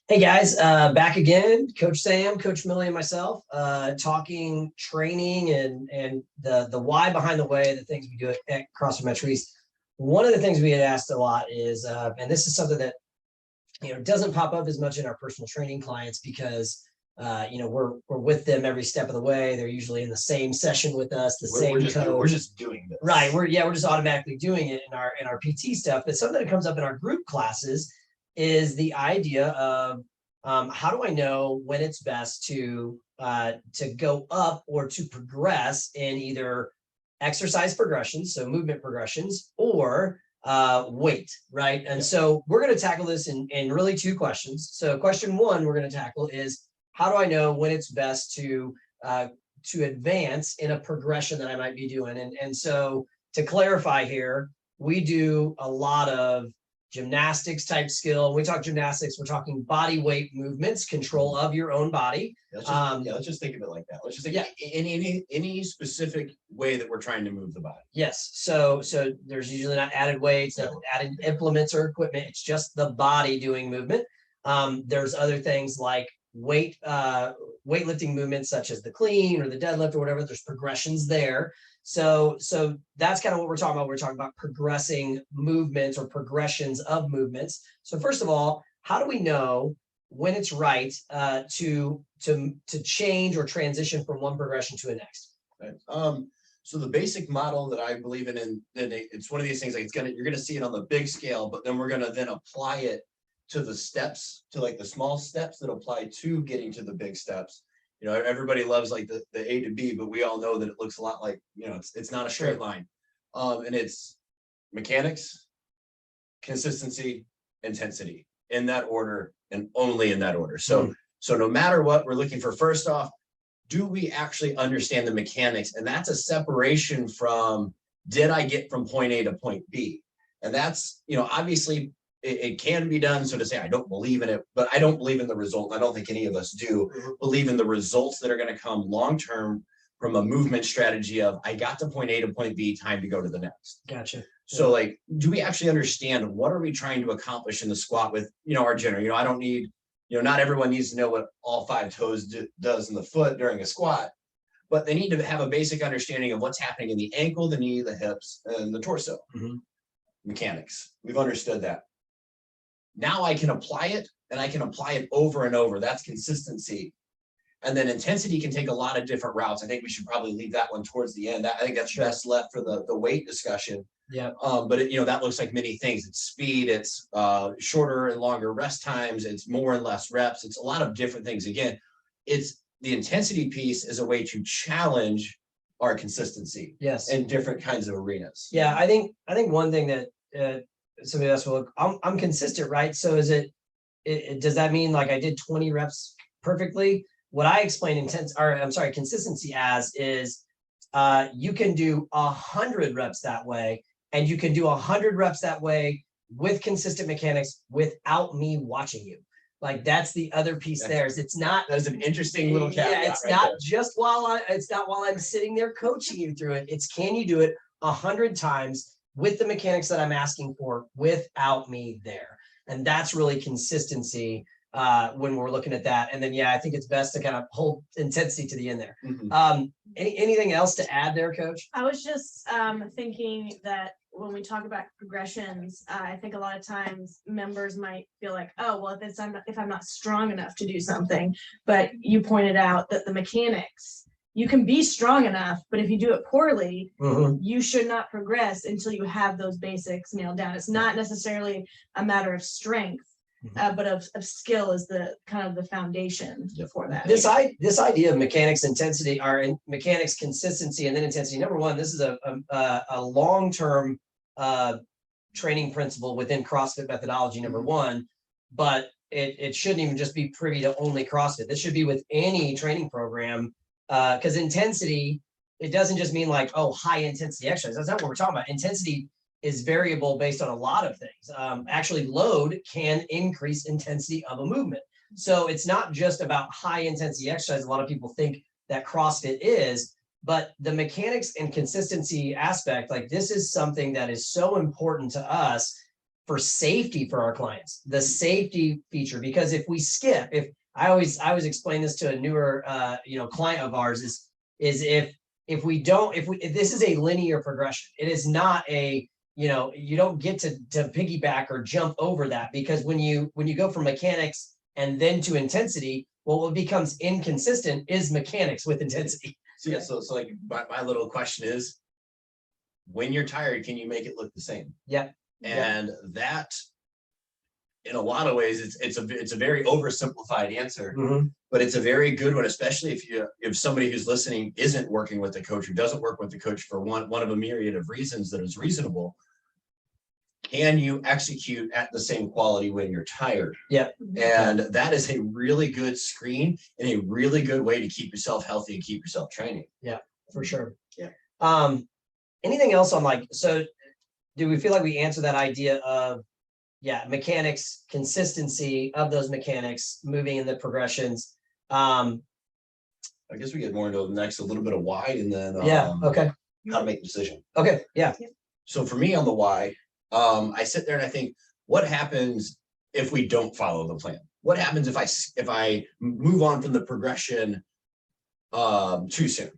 Hey guys, back again. Coach Sam, Coach Millie, and myself, talking training and the why behind the way, the things we do at CrossFit Metro East. One of the things we had asked a lot is, and this is something that doesn't pop up as much in our personal training clients because we're with them every step of the way. They're usually in the same session with us, We're just doing this. Right. We're just automatically doing it in our PT stuff. But something that comes up in our group classes is the idea of how do I know when it's best to go up or to progress in either exercise progressions, so movement progressions, or weight, right? And so we're going to tackle this in really two questions. So question one we're going to tackle is, how do I know when it's best to advance in a progression that I might be doing? And so to clarify here, we do a lot of gymnastics type skill. When we talk gymnastics, we're talking body weight movements, control of your own body. Let's just think of it like that. Let's just think any specific way that we're trying to move the body. Yes. So there's usually not added weights, added implements or equipment. It's just the body doing movement. There's other things like weightlifting movements such as the clean or the deadlift or whatever. There's progressions there. So that's kind of what we're talking about. We're talking about progressing movements or progressions of movements. So first of all, how do we know when it's right to change or transition from one progression to the next? Right. So the basic model that I believe in it's one of these things like you're gonna see it on the big scale, but then we're gonna then apply it to the steps, to like the small steps that apply to getting to the big steps. Everybody loves like the A to B, but we all know that it looks a lot like, it's not a straight line. And it's mechanics, consistency, intensity, in that order and only in that order. So no matter what, we're looking for, first off, do we actually understand the mechanics? And that's a separation from, did I get from point A to point B? And that's, obviously it can be done. So to say, I don't believe in it, but I don't believe in the result. I don't think any of us do believe in the results that are going to come long-term from a movement strategy of, I got to point A to point B, time to go to the next. Gotcha. So like, do we actually understand what are we trying to accomplish in the squat with, our general, I don't need, not everyone needs to know what all five toes does in the foot during a squat, but they need to have a basic understanding of what's happening in the ankle, the knee, the hips, and the torso. Mechanics. We've understood that. Now I can apply it, and I can apply it over and over. That's consistency. And then intensity can take a lot of different routes. I think we should probably leave that one towards the end. I think that's best left for the weight discussion. Yeah. But that looks like many things. It's speed, it's shorter and longer rest times, it's more and less reps. It's a lot of different things. Again, it's the intensity piece is a way to challenge our consistency. Yes. In different kinds of arenas. Yeah, I think one thing that somebody else will look, I'm consistent, right? So is it does that mean like I did 20 reps perfectly? What I explain consistency as is you can do 100 reps that way, and you can do 100 reps that way with consistent mechanics without me watching you. Like that's the other piece there. Is it's not, that's an interesting little caveat. Yeah, it's not just while I'm sitting there coaching you through it. It's, can you do it 100 times with the mechanics that I'm asking for without me there? And that's really consistency when we're looking at that. And then, I think it's best to kind of hold intensity to the end there. Anything else to add there, Coach? I was just thinking that when we talk about progressions, I think a lot of times members might feel like, oh, well, if I'm not strong enough to do something, but you pointed out that the mechanics, you can be strong enough, but if you do it poorly, you should not progress until you have those basics nailed down. It's not necessarily a matter of strength, but of skill is the kind of the foundation for that. This idea of mechanics intensity, or mechanics consistency, and then intensity. Number one, this is a long-term training principle within CrossFit methodology. Number one, but it shouldn't even just be privy to only CrossFit. This should be with any training program. Because intensity, it doesn't just mean like, oh, high intensity exercise. That's not what we're talking about. Intensity is variable based on a lot of things. Actually, load can increase intensity of a movement. So it's not just about high intensity exercise. A lot of people think that CrossFit is, but the mechanics and consistency aspect, like this is something that is so important to us for safety for our clients, the safety feature, because if we skip, if I always explain this to a newer, client of ours is if we don't, if this is a linear progression, it is not a, you don't get to piggyback or jump over that, because when you go from mechanics and then to intensity, well, what becomes inconsistent is mechanics with intensity. So yeah, so like my little question is, when you're tired, can you make it look the same? Yeah. And that, in a lot of ways, it's a very oversimplified answer, Mhm. but it's a very good one, especially if somebody who's listening isn't working with the coach, or doesn't work with the coach for one of a myriad of reasons that is reasonable. Can you execute at the same quality when you're tired? Yeah. And that is a really good screen and a really good way to keep yourself healthy and keep yourself training. For sure. Yeah. Anything else on so do we feel like we answer that idea of, mechanics, consistency of those mechanics, moving in the progressions? I guess we get more into the next, a little bit of why, and then Okay. how to make a decision. Okay. Yeah. So for me on the why, I sit there and I think, what happens if we don't follow the plan? What happens if I move on from the progression too soon?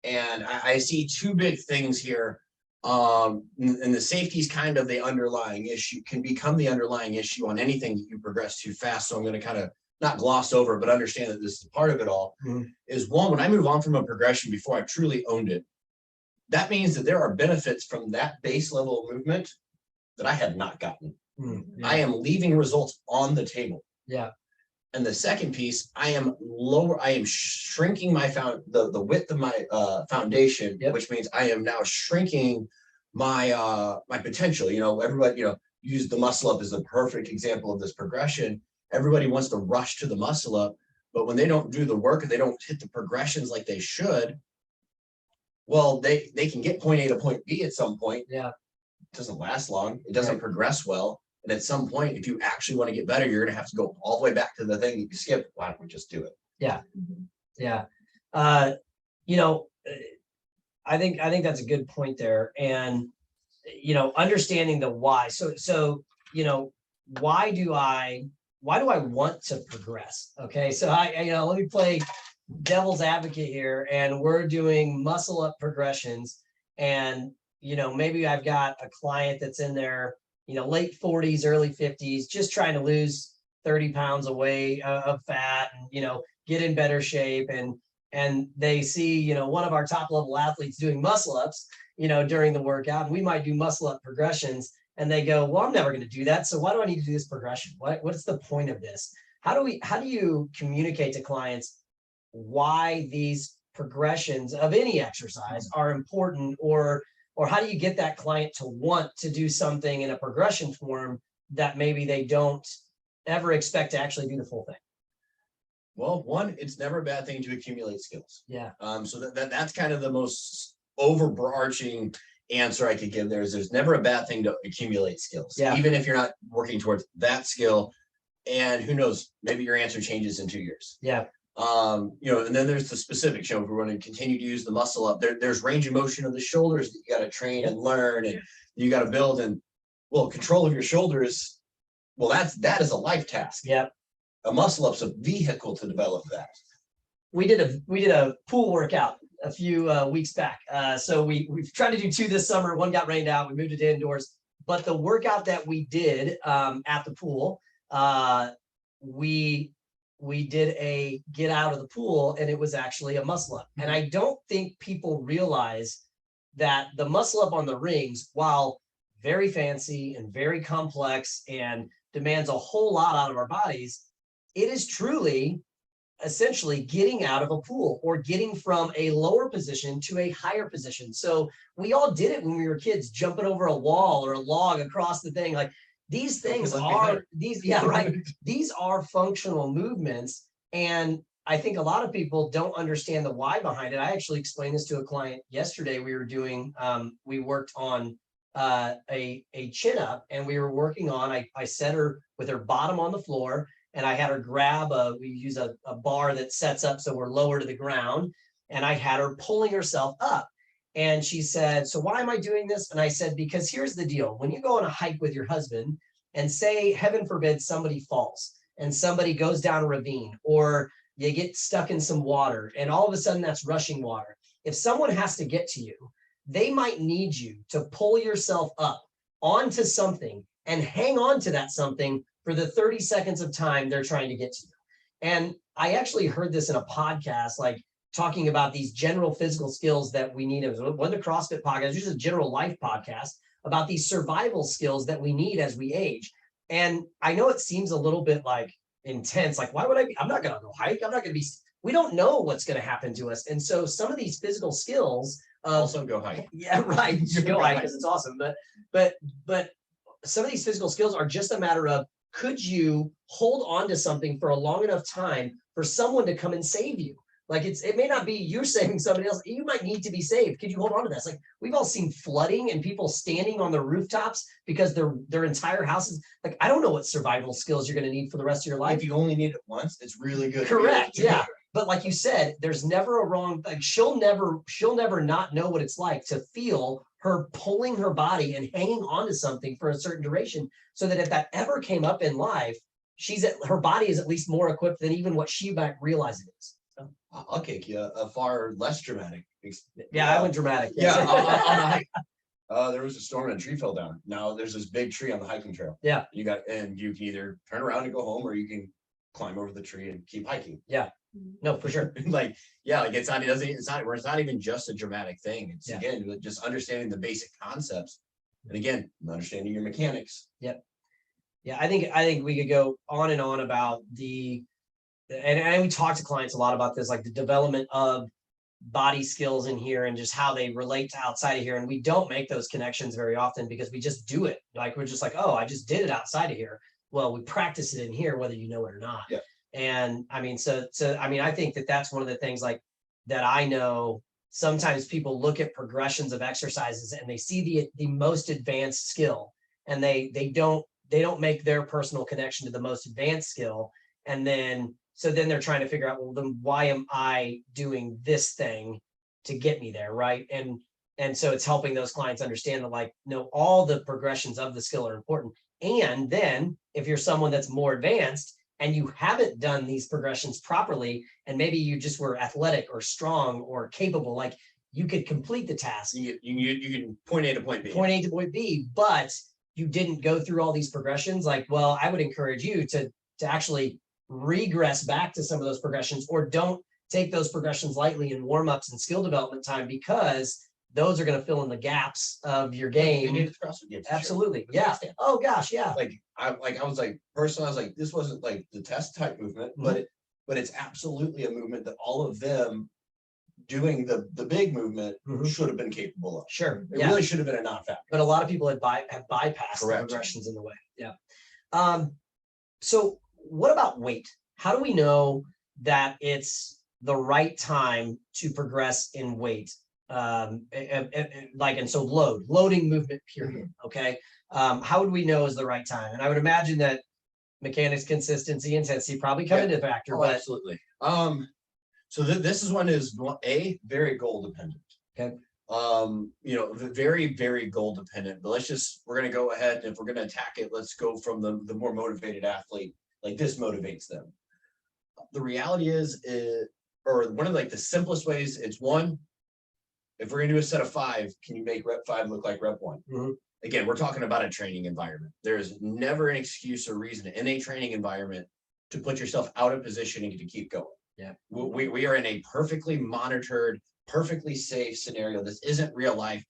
And I see two big things here. And the safety is kind of the underlying issue, can become the underlying issue on anything that you progress too fast. So I'm going to kind of not gloss over, but understand that this is part of it all. Mhm. Is one, when I move on from a progression before I truly owned it, that means that there are benefits from that base level of movement that I had not gotten. I am leaving results on the table. Yeah. And the second piece, I am shrinking my the width of my foundation, Yep. which means I am now shrinking my my potential. Everybody, use the muscle up as a perfect example of this progression. Everybody wants to rush to the muscle up, but when they don't do the work and they don't hit the progressions like they should, well, they can get point A to point B at some point. Yeah. It doesn't last long. It doesn't progress well. And at some point, if you actually want to get better, you're going to have to go all the way back to the thing that you skipped. Why don't we just do it? Yeah. Yeah. I think that's a good point there. And, understanding the why. So, why do I want to progress? Okay. So let me play devil's advocate here, and we're doing muscle up progressions, and, maybe I've got a client that's in their, late 40s, early 50s, just trying to lose 30 pounds away of fat and, get in better shape. And they see, one of our top level athletes doing muscle ups, during the workout, and we might do muscle up progressions, and they go, well, I'm never going to do that. So why do I need to do this progression? What's the point of this? How do you communicate to clients why these progressions of any exercise are important, or how do you get that client to want to do something in a progression form that maybe they don't ever expect to actually do the full thing? Well, one, it's never a bad thing to accumulate skills. Yeah. So that's kind of the most overarching answer I could give there, is there's never a bad thing to accumulate skills. Yeah. Even if you're not working towards that skill, and who knows, maybe your answer changes in 2 years. Yeah. And then there's the specifics. If we're going to continue to use the muscle up, there's range of motion of the shoulders that you got to train and learn, and you got to build. And well, control of your shoulders, well, that is a life task. Yeah. A muscle up's a vehicle to develop that. We did a pool workout a few weeks back. So we've tried to do 2 this summer. One got rained out. We moved it indoors. But the workout that we did at the pool, we did a get out of the pool, and it was actually a muscle up. And I don't think people realize that the muscle up on the rings, while very fancy and very complex and demands a whole lot out of our bodies, it is truly essentially getting out of a pool or getting from a lower position to a higher position. So we all did it when we were kids, jumping over a wall or a log across the thing. Like these things are these are functional movements. And I think a lot of people don't understand the why behind it. I actually explained this to a client yesterday. We were doing, we worked on a chin up, and we were working on, I set her with her bottom on the floor, and I had her grab we use a bar that sets up so we're lower to the ground, and I had her pulling herself up. And she said, so why am I doing this? And I said, because here's the deal. When you go on a hike with your husband and say, heaven forbid, somebody falls and somebody goes down a ravine, or you get stuck in some water and all of a sudden that's rushing water. If someone has to get to you, they might need you to pull yourself up onto something and hang on to that something for the 30 seconds of time they're trying to get to you. And I actually heard this in a podcast, like talking about these general physical skills that we need. It was one of the CrossFit podcasts, just a general life podcast about these survival skills that we need as we age. And I know it seems a little bit like intense, like why would I be, I'm not going to go hike. I'm not going to be, we don't know what's going to happen to us. And so some of these physical skills, Also go hike. yeah, right. You go hike because it's awesome. But some of these physical skills are just a matter of, could you hold on to something for a long enough time for someone to come and save you? Like it may not be you're saving somebody else. You might need to be saved. Could you hold on to this? Like we've all seen flooding and people standing on the rooftops because their entire houses. Like I don't know what survival skills you're going to need for the rest of your life. If you only need it once, it's really good. Correct. Yeah. But like you said, there's never a wrong, like she'll never not know what it's like to feel her pulling her body and hanging on to something for a certain duration, so that if that ever came up in life, her body is at least more equipped than even what she might realize it is. I'll kick you a far less dramatic. Yeah, I went dramatic. Yeah, on a hike. There was a storm and a tree fell down. Now there's this big tree on the hiking trail. Yeah. You can either turn around and go home, or you can climb over the tree and keep hiking. Yeah. No, for sure. Like, yeah, like it's not even just a dramatic thing. It's again, just understanding the basic concepts. And again, understanding your mechanics. Yeah, I think we could go on and on about and we talk to clients a lot about this, like the development of body skills in here and just how they relate to outside of here. And we don't make those connections very often because we just do it. Like we're just like, oh, I just did it outside of here. Well, we practice it in here, whether you know it or not. Yeah. And I mean, so I mean, I think that's one of the things like that I know sometimes people look at progressions of exercises and they see the most advanced skill and they don't make their personal connection to the most advanced skill. And then they're trying to figure out, well, then why am I doing this thing to get me there? Right. And so it's helping those clients understand that, like, no, all the progressions of the skill are important. And then if you're someone that's more advanced and you haven't done these progressions properly, and maybe you just were athletic or strong or capable, like you could complete the task. You can point A to point B. Point A to point B, but you didn't go through all these progressions. Like, well, I would encourage you to actually regress back to some of those progressions, or don't take those progressions lightly in warm-ups and skill development time, because those are going to fill in the gaps of your game. Absolutely. Sure. Yeah. Oh gosh. Yeah. I was like, personally, I was like, this wasn't like the test type movement, but it's absolutely a movement that all of them doing the big movement should have been capable of. Sure. It really should have been a non-factor. But a lot of people have bypassed the progressions in the way. Yeah. So what about weight? How do we know that it's the right time to progress in weight? And so loading movement period. Okay. How would we know is the right time? And I would imagine that mechanics, consistency, intensity probably come into factor. But absolutely. So this is one is very goal dependent. Okay. Very, very goal dependent, but we're going to go ahead. And if we're going to attack it, let's go from the more motivated athlete. Like this motivates them. The reality is, or one of the simplest ways, it's one, if we're going to do a set of 5, can you make rep 5 look like rep 1? Again, we're talking about a training environment. There is never an excuse or reason in a training environment to put yourself out of position and to keep going. Yeah. We are in a perfectly monitored, perfectly safe scenario. This isn't real life.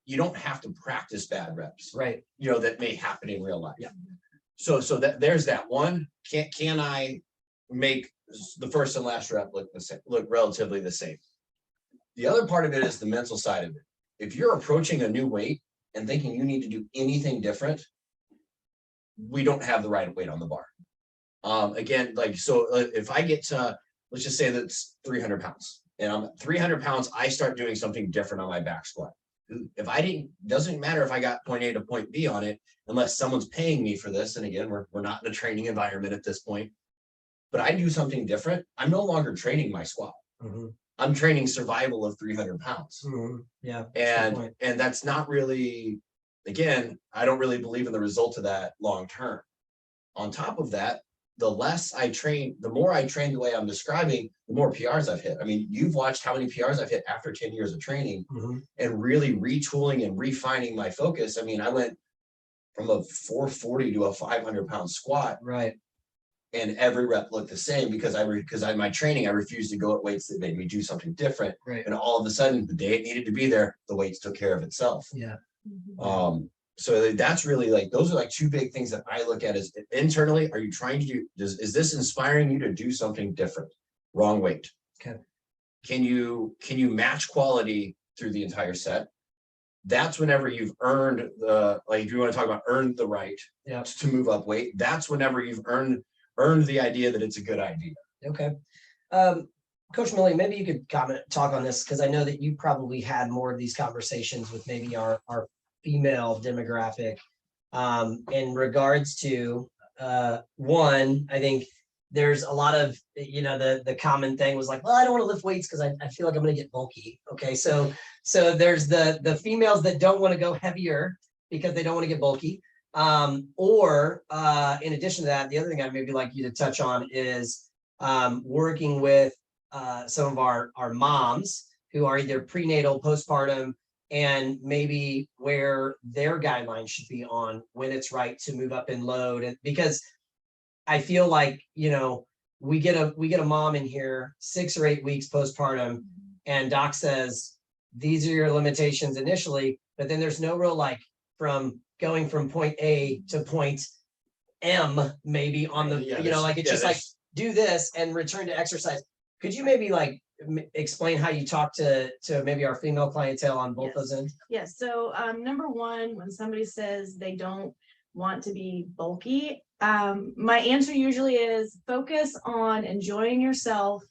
You don't have to practice bad reps. Right. That may happen in real life. Yeah. So there's that one. Can I make the first and last rep look relatively the same? The other part of it is the mental side of it. If you're approaching a new weight and thinking you need to do anything different, we don't have the right weight on the bar. If I get to, let's just say that's 300 pounds, and I'm at 300 pounds, I start doing something different on my back squat. Doesn't matter if I got point A to point B on it, unless someone's paying me for this. And again, we're not in a training environment at this point, but I do something different. I'm no longer training my squat. I'm training survival of 300 pounds. Yeah. that's a good point. And that's not really, again, I don't really believe in the result of that long term. On top of that, the less I train, the more I train the way I'm describing, the more PRs I've hit. I mean, you've watched how many PRs I've hit after 10 years of training and really retooling and refining my focus. I mean, I went from a 440 to a 500-pound squat, Right. and every rep looked the same because my training, I refused to go at weights that made me do something different. Right. And all of a sudden, the day it needed to be there, the weights took care of itself. Yeah. So that's really like, those are like two big things that I look at is internally, are you trying to do, is this inspiring you to do something different? Wrong weight. Okay. Can you match quality through the entire set? That's whenever you've earned the, like, if you want to talk about earned the right to move up weight, that's whenever you've earned the idea that it's a good idea. Okay. Coach Millie, maybe you could talk on this, because I know that you probably had more of these conversations with maybe our female demographic in regards to one, I think there's a lot of, the common thing was like, well, I don't want to lift weights because I feel like I'm going to get bulky. Okay. So there's the females that don't want to go heavier because they don't want to get bulky. Or in addition to that, the other thing I'd maybe like you to touch on is working with some of our moms who are either prenatal, postpartum, and maybe where their guidelines should be on when it's right to move up in load. And because I feel like, we get a mom in here 6 or 8 weeks postpartum, and doc says, these are your limitations initially, but then there's no real like from going from point A to point M, maybe on the, like it's just like, do this and return to exercise. Could you maybe like explain how you talk to maybe our female clientele on both those ends? Yes. So number one, when somebody says they don't want to be bulky, my answer usually is focus on enjoying yourself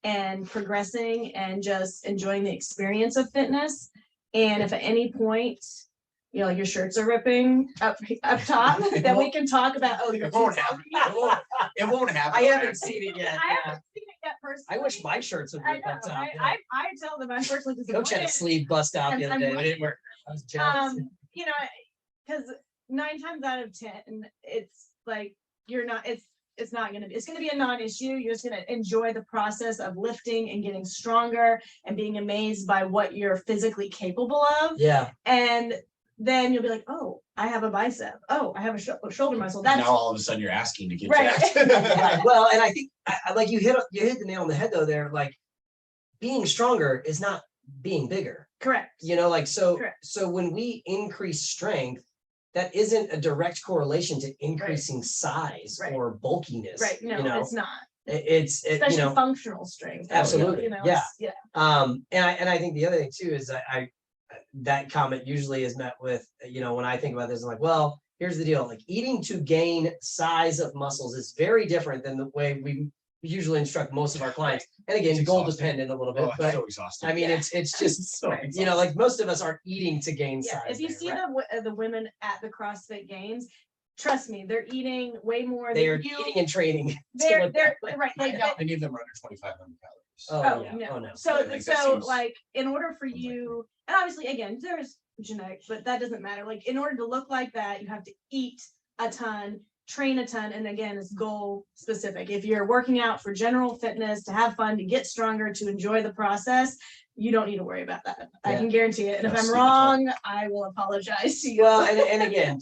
and progressing and just enjoying the experience of fitness. And if at any point, like your shirts are ripping up top, then we can talk about, It won't happen. It won't happen. I haven't seen it yet. I haven't seen it yet personally. I wish my shirts would I rip know, up top. I tell them I'm personally Coach had a sleeve bust out the other day. It didn't work. I was jealous. Because 9 times out of 10, it's like it's going to be a non-issue. You're just going to enjoy the process of lifting and getting stronger and being amazed by what you're physically capable of. Yeah. And then you'll be like, oh, I have a bicep. Oh, I have a shoulder muscle. That's now all of a sudden you're asking to get right. jacked. Well, and I think like you hit the nail on the head though there, like being stronger is not being bigger. Correct. So Correct. So when we increase strength, that isn't a direct correlation to increasing size or bulkiness. Right. No, it's not. It's Especially functional strength. Absolutely. Yeah. And I think the other thing too is I that comment usually is met with, when I think about this, I'm like, well, here's the deal. Like eating to gain size of muscles is very different than the way we usually instruct most of our clients. And again, goal dependent a little bit, but so exhausting. I mean, it's just, so like most of us aren't eating to gain size. If you see the women at the CrossFit Games, trust me, they're eating way more. They are eating and training. They're right. I doubt any of them are under 2,500 Oh, calories. yeah. No. Oh, no. So seems like in order for you, and obviously again, there's genetics, but that doesn't matter. Like in order to look like that, you have to eat a ton, train a ton, and again, it's goal specific. If you're working out for general fitness, to have fun, to get stronger, to enjoy the process, you don't need to worry about that. I can guarantee it. And if I'm wrong, I will apologize to you. Well, and again,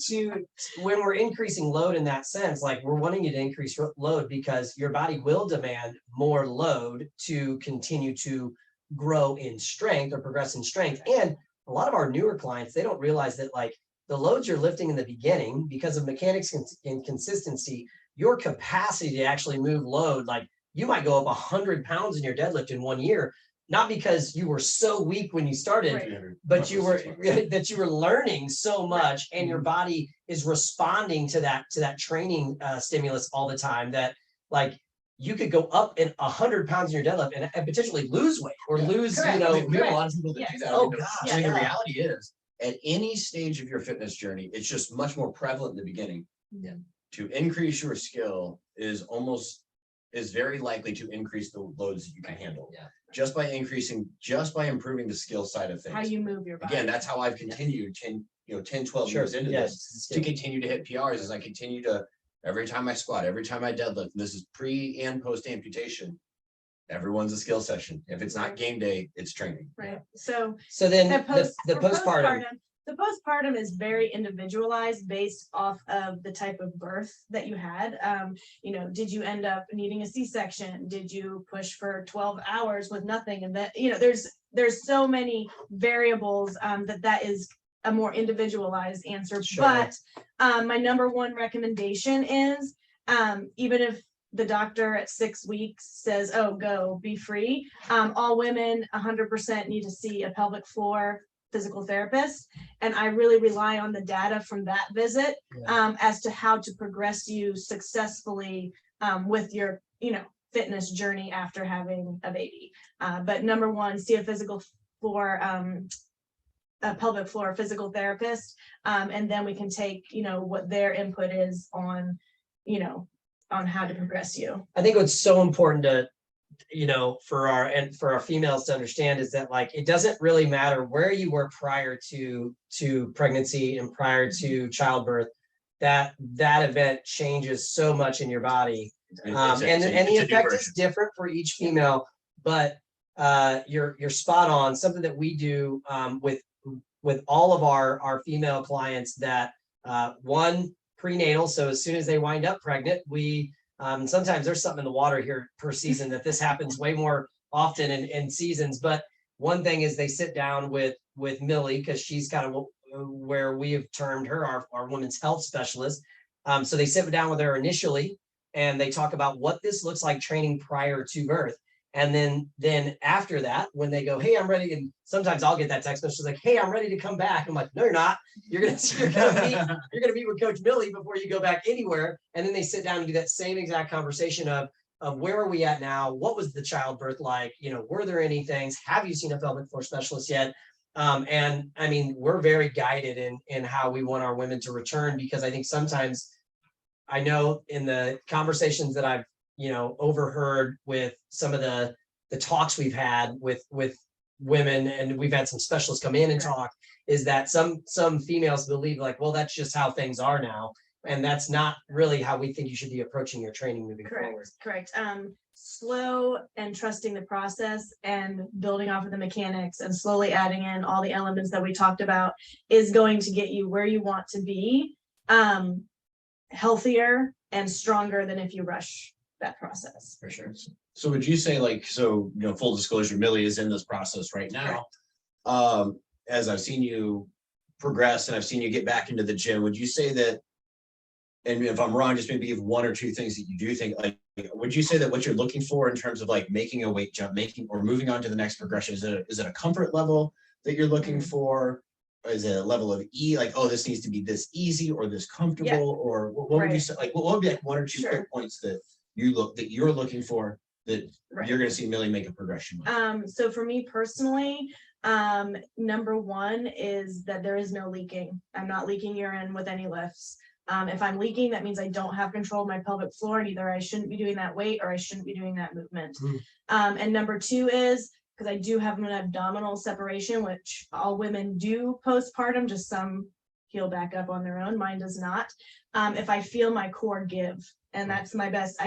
when we're increasing load in that sense, like we're wanting you to increase load because your body will demand more load to continue to grow in strength or progress in strength. And a lot of our newer clients, they don't realize that like the loads you're lifting in the beginning, because of mechanics and consistency, your capacity to actually move load, like you might go up 100 pounds in your deadlift in 1 year, not because you were so weak when you started, but you were learning so much, and your body is responding to that training stimulus all the time, that like you could go up in 100 pounds in your deadlift and potentially lose weight or lose, Correct. We have a lot of people that do that. Oh, I mean, the reality is, at any stage of your fitness journey, it's just much more prevalent in the beginning. Yeah. To increase your skill is almost is very likely to increase the loads that you can handle. Yeah. Just by improving the skill side of How things. you move your body. Again, that's how I've continued 10, 12 Sure. years into Yeah, this it's to still- continue to hit PRs as I continue to, every time I squat, every time I deadlift, and this is pre and post amputation. Everyone's a skill session. If it's not game day, it's training. Right, so So then the for postpartum, the postpartum is very individualized based off of the type of birth that you had. Did you end up needing a C-section? Did you push for 12 hours with nothing? And that, there's so many variables that is a more individualized answer. Sure. But my number one recommendation is even if the doctor at 6 weeks says, oh, go be free. All women 100% need to see a pelvic floor physical therapist. And I really rely on the data from that visit as to how to progress you successfully with your, fitness journey after having a baby. But number one, see a physical floor, a pelvic floor physical therapist. And then we can take, what their input is on, on how to progress you. I think what's so important to, for our females to understand is that like, it doesn't really matter where you were prior to pregnancy and prior to childbirth, that event changes so much in your body. And the effect is different for each female, but you're spot on. Something that we do with all of our female clients that one, prenatal. So as soon as they wind up pregnant, we sometimes there's something in the water here per season that this happens way more often in seasons. But one thing is they sit down with Millie, because she's kind of where we have termed her our women's health specialist. So they sit down with her initially and they talk about what this looks like training prior to birth. And then after that, when they go, hey, I'm ready. And sometimes I'll get that text message like, hey, I'm ready to come back. I'm like, no, you're not. You're gonna meet with Coach Millie before you go back anywhere. And then they sit down and do that same exact conversation of where are we at now? What was the childbirth like? Were there any things? Have you seen a pelvic floor specialist yet? And I mean, we're very guided in how we want our women to return, because I think sometimes I know in the conversations that I've overheard with some of the talks we've had with women, and we've had some specialists come in and talk, is that some females believe like, well, that's just how things are now. And that's not really how we think you should be approaching your training moving forward. Correct. Slow and trusting the process and building off of the mechanics and slowly adding in all the elements that we talked about is going to get you where you want to be, healthier and stronger than if you rush that process. For sure. So would you say full disclosure, Millie is in this process right now. As I've seen you progress and I've seen you get back into the gym, would you say that, and if I'm wrong, just maybe give one or two things that you do think, like, would you say that what you're looking for in terms of like making a weight jump, or moving on to the next progression, is it a comfort level that you're looking for? Or is it a level of like, oh, this needs to be this easy or this comfortable, or what would you say, like, what would be like one or two quick points that you're looking for that you're going to see Millie make a progression with? So for me personally, number one is that there is no leaking. I'm not leaking urine with any lifts. If I'm leaking, that means I don't have control of my pelvic floor, and either I shouldn't be doing that weight or I shouldn't be doing that movement. And number two is, because I do have an abdominal separation, which all women do postpartum, just some heal back up on their own, mine does not. If I feel my core give, and that's my best,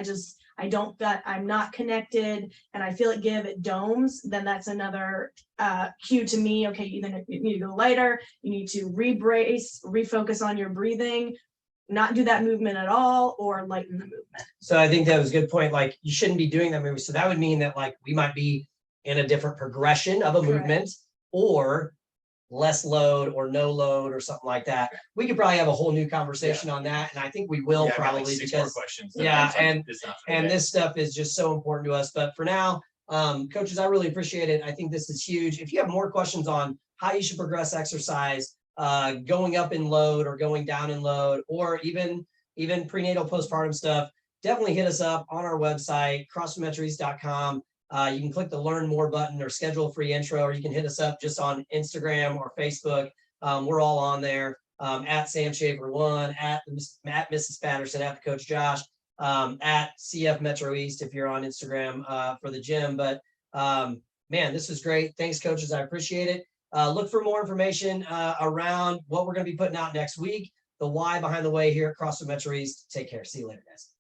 I'm not connected and I feel it give, it domes, then that's another cue to me. Okay, you need to go lighter, you need to rebrace, refocus on your breathing, not do that movement at all, or lighten the movement. So I think that was a good point. Like, you shouldn't be doing that movement. So that would mean that like we might be in a different progression of a movement, or less load or no load or something like that. We could probably have a whole new conversation on that. And I think we will probably, because and this stuff is just so important to us. But for now, coaches, I really appreciate it. I think this is huge. If you have more questions on how you should progress exercise, going up in load or going down in load, or even prenatal postpartum stuff, definitely hit us up on our website, crossfitmetries.com. You can click the learn more button or schedule a free intro, or you can hit us up just on Instagram or Facebook. We're all on there, at Sam Schaefer 1, at Mrs. Patterson, at the Coach Josh. at CF Metro East if you're on Instagram for the gym. But man, this was great. Thanks, coaches. I appreciate it. Look for more information around what we're going to be putting out next week, the why behind the way here at CrossFit Metro East. Take care. See you later, guys.